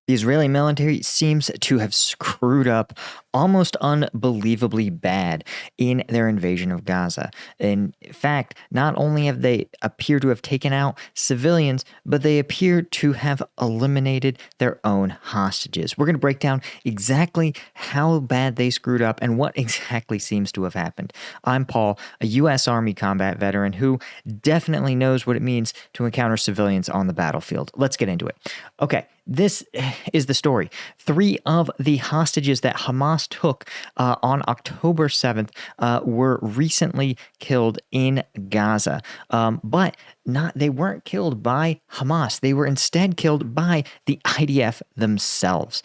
The Israeli military seems to have screwed up almost unbelievably bad in their invasion of Gaza. In fact, not only have they appear to have taken out civilians, but they appear to have eliminated their own hostages. We're going to break down exactly how bad they screwed up and what exactly seems to have happened. I'm Paul, a U.S. Army combat veteran who definitely knows what it means to encounter civilians on the battlefield. Let's get into it. Okay. This is the story. 3 of the hostages that Hamas took on October 7th were recently killed in Gaza. But they weren't killed by Hamas. They were instead killed by the IDF themselves.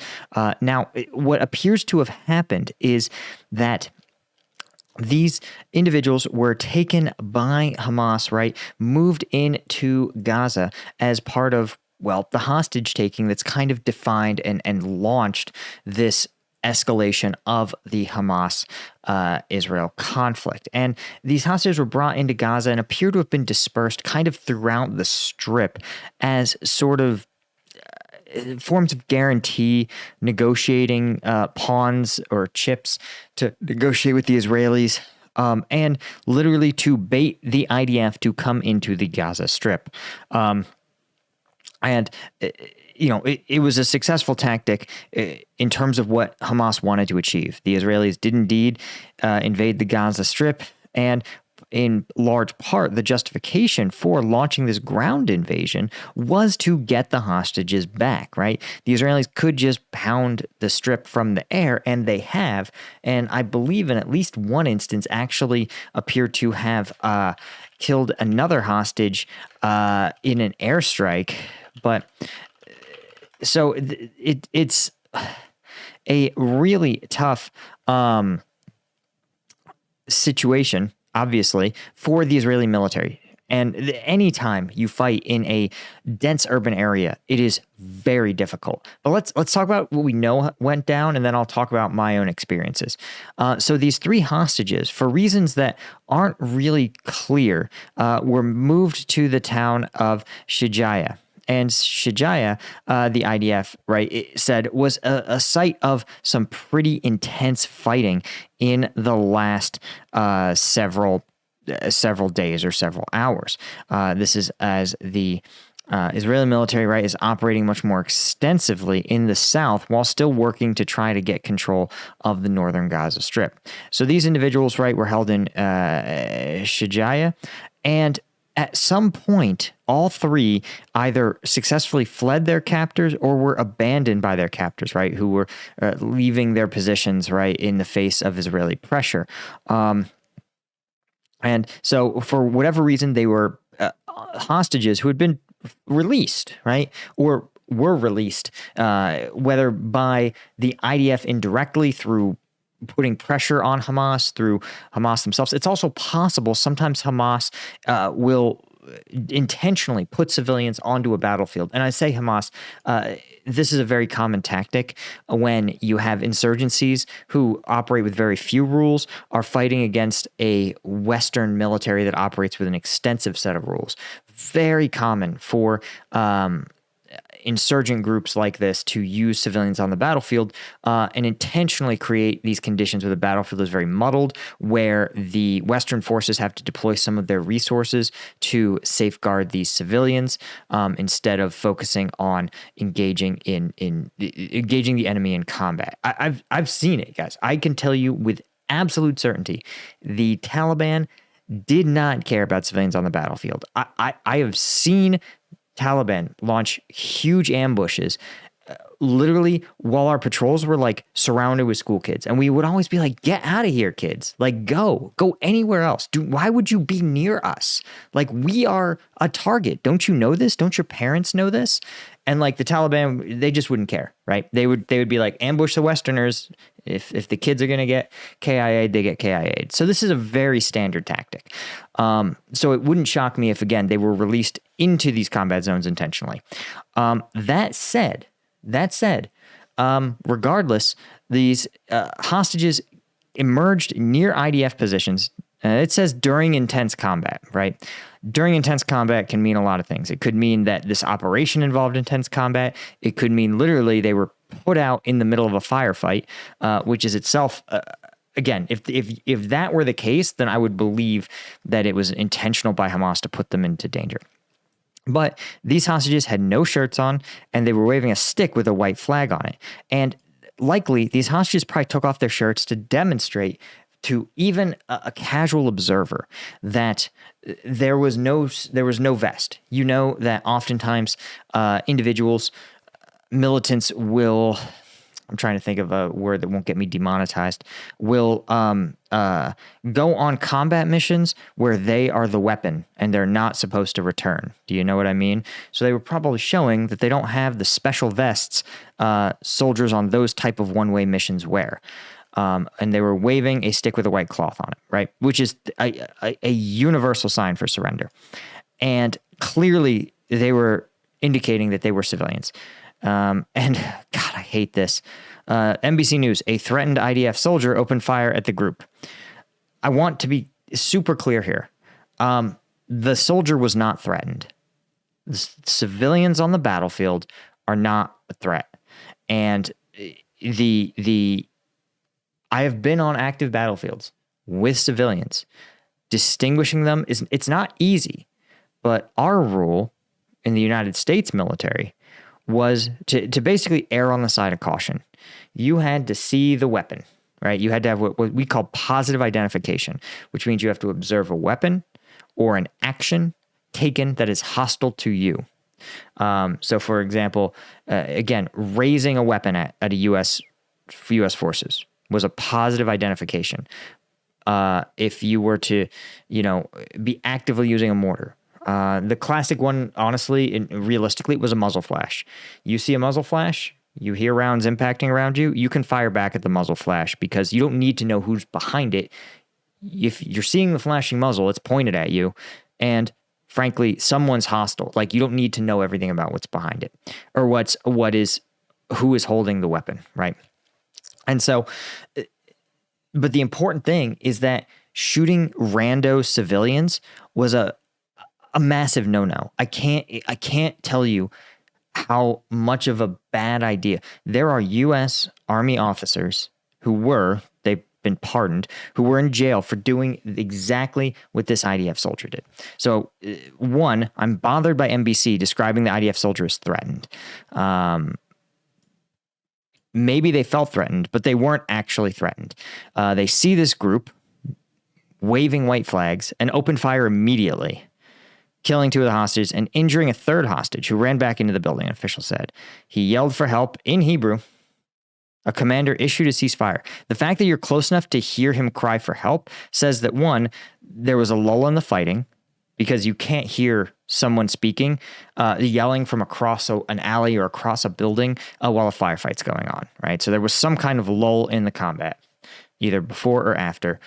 Now, what appears to have happened is that these individuals were taken by Hamas, right, moved into Gaza as part of the hostage taking that's kind of defined and launched this escalation of the Hamas Israel conflict. And these hostages were brought into Gaza and appear to have been dispersed kind of throughout the strip as sort of forms of guarantee, negotiating pawns or chips to negotiate with the Israelis. And literally to bait the IDF to come into the Gaza Strip. And, it was a successful tactic in terms of what Hamas wanted to achieve. The Israelis did indeed invade the Gaza Strip, and in large part, the justification for launching this ground invasion was to get the hostages back, right? The Israelis could just pound the strip from the air, and they have, and I believe in at least one instance actually appear to have killed another hostage in an airstrike. But so it's a really tough situation, obviously, for the Israeli military. And anytime you fight in a dense urban area, it is very difficult. But let's talk about what we know went down, and then I'll talk about my own experiences. So these 3 hostages, for reasons that aren't really clear, were moved to the town of Shijaya. And Shijaya, the IDF, right, it said was a site of some pretty intense fighting in the last several days or several hours. This is as the Israeli military, right, is operating much more extensively in the south while still working to try to get control of the northern Gaza Strip. So these individuals, right, were held in Shijaya, and at some point, all 3 either successfully fled their captors or were abandoned by their captors, right, who were leaving their positions, right, in the face of Israeli pressure. And so for whatever reason, they were hostages who had been released, right, or were released, whether by the IDF indirectly through putting pressure on Hamas, through Hamas themselves. It's also possible sometimes Hamas will intentionally put civilians onto a battlefield. And I say Hamas, this is a very common tactic when you have insurgencies who operate with very few rules are fighting against a Western military that operates with an extensive set of rules. Very common for insurgent groups like this to use civilians on the battlefield and intentionally create these conditions where the battlefield is very muddled, where the Western forces have to deploy some of their resources to safeguard these civilians instead of focusing on engaging the enemy in combat. I've seen it, guys. I can tell you with absolute certainty, the Taliban did not care about civilians on the battlefield. I have seen Taliban launch huge ambushes literally while our patrols were like surrounded with school kids. And we would always be like, get out of here, kids. Like, go anywhere else. Why would you be near us? Like, we are a target. Don't you know this? Don't your parents know this? And like the Taliban, they just wouldn't care, right? They would be like, ambush the Westerners. If the kids are going to get KIA'd, they get KIA'd. So this is a very standard tactic. So it wouldn't shock me if, again, they were released into these combat zones intentionally. That said, regardless, these hostages emerged near IDF positions It says during intense combat, right? During intense combat can mean a lot of things. It could mean that this operation involved intense combat. It could mean literally they were put out in the middle of a firefight, which is itself, again, if that were the case, then I would believe that it was intentional by Hamas to put them into danger. But these hostages had no shirts on, and they were waving a stick with a white flag on it. And likely, these hostages probably took off their shirts to demonstrate to even a casual observer that there was no vest. You know that oftentimes individuals, militants will, I'm trying to think of a word that won't get me demonetized, will go on combat missions where they are the weapon and they're not supposed to return. Do you know what I mean? So they were probably showing that they don't have the special vests soldiers on those type of one-way missions wear. And they were waving a stick with a white cloth on it, right? Which is a universal sign for surrender. And clearly they were indicating that they were civilians. And God, I hate this. NBC News, a threatened IDF soldier opened fire at the group. I want to be super clear here. The soldier was not threatened. The civilians on the battlefield are not a threat. And I have been on active battlefields with civilians. Distinguishing them it's not easy, but our rule in the United States military was to basically err on the side of caution. You had to see the weapon, right? You had to have what we call positive identification, which means you have to observe a weapon or an action taken that is hostile to you. So, for example, again, raising a weapon at a U.S. forces was a positive identification. If you were to, be actively using a mortar. The classic one, honestly and realistically, was a muzzle flash. You see a muzzle flash, you hear rounds impacting around you, you can fire back at the muzzle flash because you don't need to know who's behind it. If you're seeing the flashing muzzle, it's pointed at you, and frankly, someone's hostile. Like, you don't need to know everything about what's behind it or who is holding the weapon, right? And so, but the important thing is that shooting rando civilians was a massive no-no. I can't tell you how much of a bad idea. There are U.S. Army officers they've been pardoned, who were in jail for doing exactly what this IDF soldier did. So, one, I'm bothered by NBC describing the IDF soldier as threatened. Maybe they felt threatened, but they weren't actually threatened. They see this group waving white flags and open fire immediately, killing two of the hostages and injuring a third hostage who ran back into the building, an official said. He yelled for help in Hebrew. A commander issued a ceasefire. The fact that you're close enough to hear him cry for help says that, one, there was a lull in the fighting because you can't hear someone speaking, yelling from across an alley or across a building while a firefight's going on, right? So there was some kind of lull in the combat, either before or after.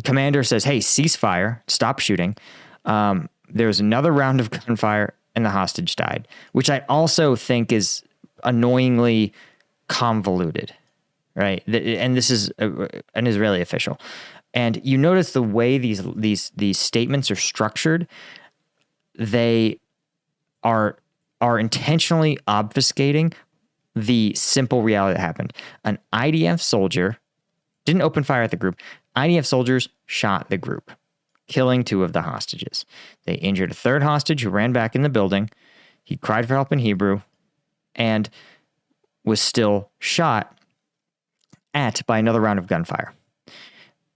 Commander says, hey, ceasefire, stop shooting. There was another round of gunfire and the hostage died, which I also think is annoyingly convoluted, right? And this is an Israeli official. And you notice the way these statements are structured, they are intentionally obfuscating the simple reality that happened. An IDF soldier didn't open fire at the group. IDF soldiers shot the group, killing two of the hostages. They injured a third hostage who ran back in the building. He cried for help in Hebrew and was still shot at by another round of gunfire.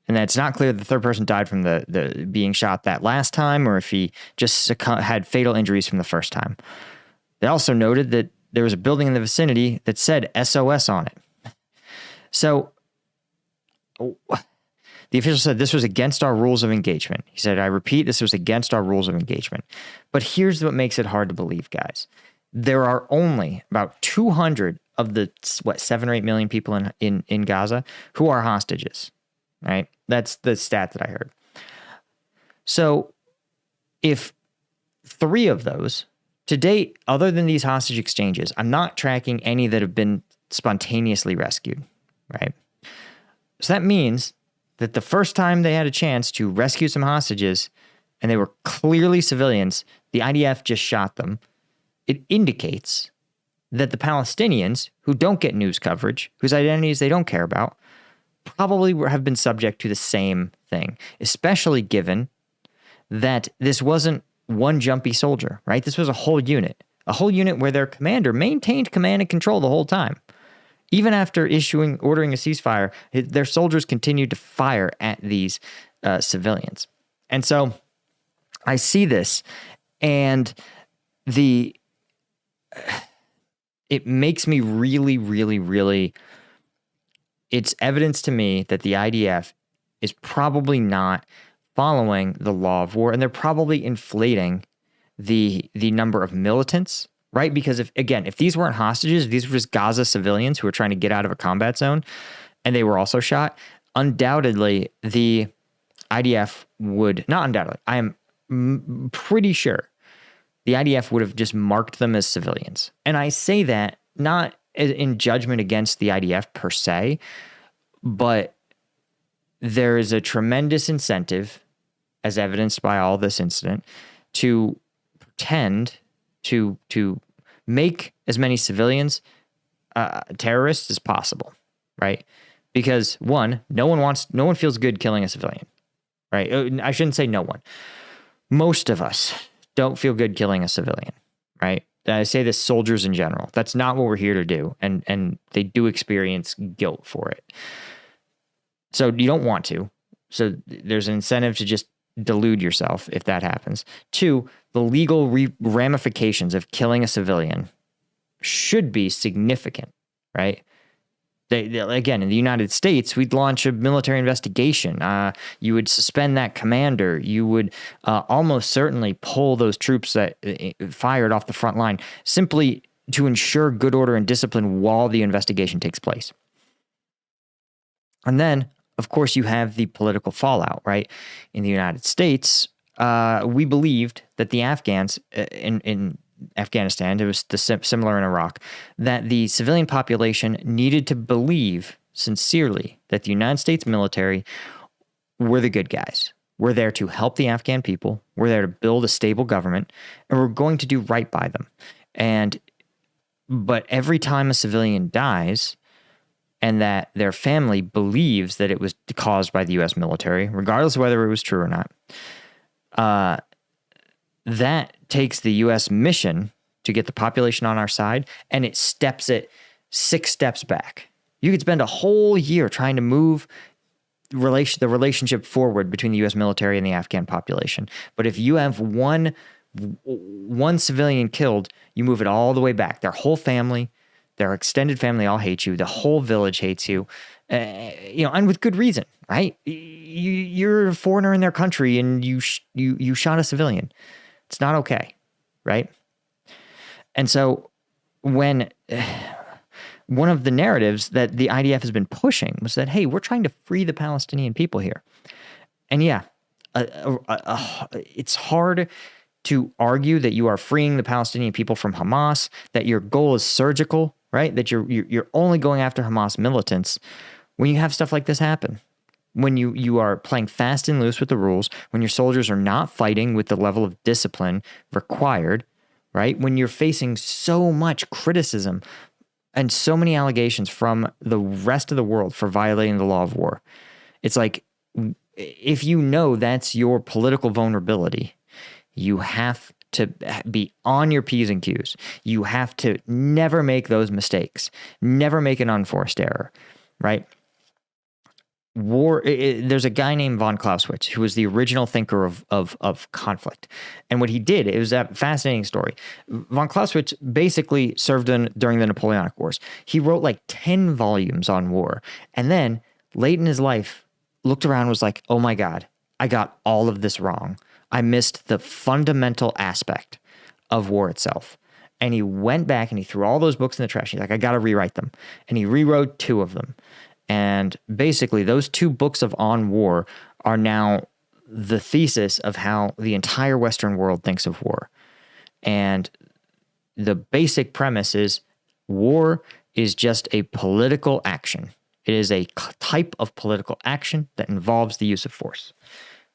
And it's not clear the third person died from the being shot that last time or if he just had fatal injuries from the first time. They also noted that there was a building in the vicinity that said SOS on it. So the official said this was against our rules of engagement. He said, I repeat, this was against our rules of engagement. But here's what makes it hard to believe, guys. There are only about 200 of the, 7 or 8 million people in Gaza who are hostages, right? That's the stat that I heard. So if 3 of those, to date, other than these hostage exchanges, I'm not tracking any that have been spontaneously rescued, right? So that means that the first time they had a chance to rescue some hostages, and they were clearly civilians, the IDF just shot them. It indicates that the Palestinians, who don't get news coverage, whose identities they don't care about, probably have been subject to the same thing, especially given that this wasn't one jumpy soldier, right? This was a whole unit where their commander maintained command and control the whole time. Even after ordering a ceasefire, their soldiers continued to fire at these civilians. And so I see this, and it makes me really, really, really, it's evidence to me that the IDF is probably not following the law of war, and they're probably inflating the number of militants, right? Because if these weren't hostages, if these were just Gaza civilians who were trying to get out of a combat zone, and they were also shot, undoubtedly the IDF would, not undoubtedly, I am pretty sure the IDF would have just marked them as civilians. And I say that not in judgment against the IDF per se, but there is a tremendous incentive, as evidenced by all this incident, to pretend to make as many civilians terrorists as possible, right? Because one, no one feels good killing a civilian, right? I shouldn't say no one. Most of us don't feel good killing a civilian, right? I say this, soldiers in general. That's not what we're here to do, and they do experience guilt for it. So you don't want to. So there's an incentive to just delude yourself if that happens. Two, the legal ramifications of killing a civilian should be significant, right? Again, in the United States, we'd launch a military investigation. You would suspend that commander. You would almost certainly pull those troops that fired off the front line simply to ensure good order and discipline while the investigation takes place. And then, of course, you have the political fallout, right? In the United States, we believed that the Afghans in Afghanistan, it was similar in Iraq, that the civilian population needed to believe sincerely that the United States military were the good guys. We're there to help the Afghan people. We're there to build a stable government, and we're going to do right by them. But every time a civilian dies, and that their family believes that it was caused by the U.S. military, regardless of whether it was true or not, that takes the U.S. mission to get the population on our side, and it steps it 6 steps back. You could spend a whole year trying to move the relationship forward between the U.S. military and the Afghan population. But if you have one civilian killed, you move it all the way back. Their whole family, their extended family all hate you. The whole village hates you, and with good reason, right? You're a foreigner in their country, and you shot a civilian. It's not okay, right? And so when one of the narratives that the IDF has been pushing was that, hey, we're trying to free the Palestinian people here. And yeah, it's hard to argue that you are freeing the Palestinian people from Hamas, that your goal is surgical, right? That you're only going after Hamas militants when you have stuff like this happen. When you are playing fast and loose with the rules, when your soldiers are not fighting with the level of discipline required, right? When you're facing so much criticism and so many allegations from the rest of the world for violating the law of war. It's like, if you know that's your political vulnerability, you have to be on your P's and Q's. You have to never make those mistakes, never make an unforced error, right? There's a guy named von Clausewitz who was the original thinker of conflict. And what he did, it was a fascinating story. Von Clausewitz basically served during the Napoleonic Wars. He wrote like 10 volumes on war. And then late in his life, looked around and was like, oh my God, I got all of this wrong. I missed the fundamental aspect of war itself. And he went back and he threw all those books in the trash. He's like, I got to rewrite them. And he rewrote 2 of them. And basically, those 2 books on war are now the thesis of how the entire Western world thinks of war. And the basic premise is war is just a political action. It is a type of political action that involves the use of force.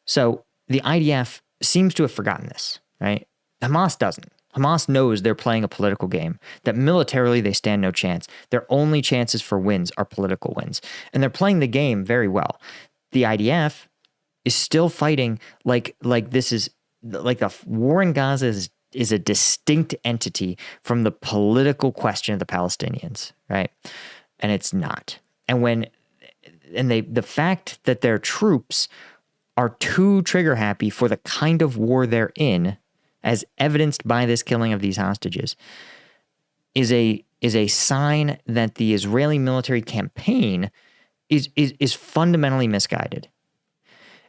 So the IDF seems to have forgotten this, right? Hamas doesn't. Hamas knows they're playing a political game, that militarily they stand no chance. Their only chances for wins are political wins. And they're playing the game very well. The IDF is still fighting like this is like the war in Gaza is a distinct entity from the political question of the Palestinians, right? And it's not. And the fact that their troops are too trigger happy for the kind of war they're in, as evidenced by this killing of these hostages, is a sign that the Israeli military campaign is fundamentally misguided.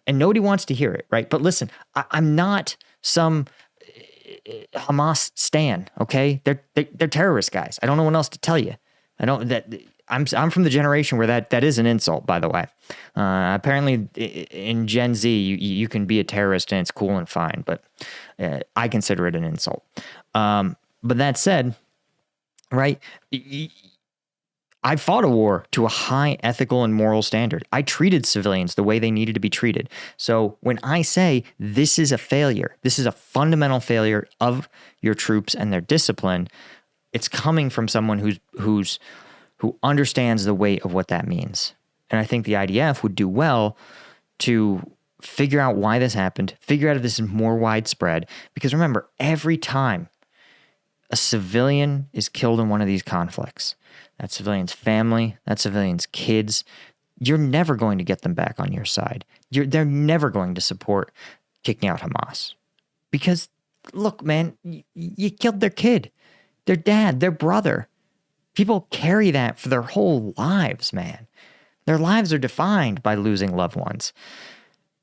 And nobody wants to hear it, right? But listen, I'm not some Hamas stan, okay? They're terrorist guys. I don't know what else to tell you. I'm from the generation where that is an insult, by the way. Apparently, in Gen Z, you can be a terrorist and it's cool and fine, but I consider it an insult. But that said, right, I fought a war to a high ethical and moral standard. I treated civilians the way they needed to be treated. So when I say this is a failure, this is a fundamental failure of your troops and their discipline, it's coming from someone who understands the weight of what that means. And I think the IDF would do well to figure out why this happened, figure out if this is more widespread. Because remember, every time a civilian is killed in one of these conflicts, that civilian's family, that civilian's kids, you're never going to get them back on your side. They're never going to support kicking out Hamas. Because, look, man, you killed their kid, their dad, their brother. People carry that for their whole lives, man. Their lives are defined by losing loved ones.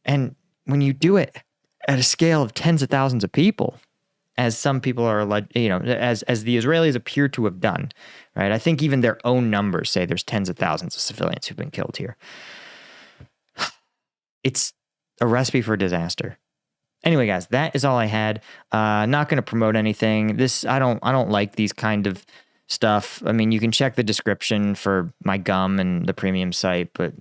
And when you do it at a scale of tens of thousands of people, as some people are, as the Israelis appear to have done, right? I think even their own numbers say there's tens of thousands of civilians who've been killed here. It's a recipe for disaster. Anyway, guys, that is all I had. Not going to promote anything. I don't like these kind of stuff. I mean, you can check the description for my gum and the premium site, but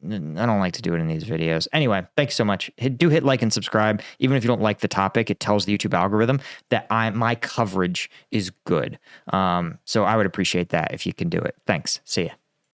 I don't like to do it in these videos. Anyway, thanks so much. Do hit like and subscribe. Even if you don't like the topic, it tells the YouTube algorithm that my coverage is good. So I would appreciate that if you can do it. Thanks. See ya.